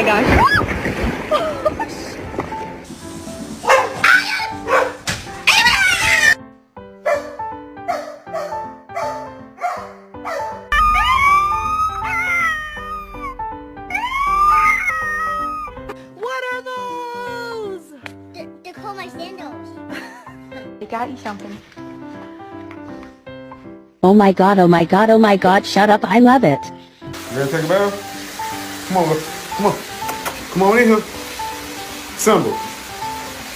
my gosh. What are those? They're called my sandals. They got you something. Oh my god, oh my god, oh my god, shut up, I love it. You ready to take a bath? Come on, look. Come on. Come on in here. Symbol.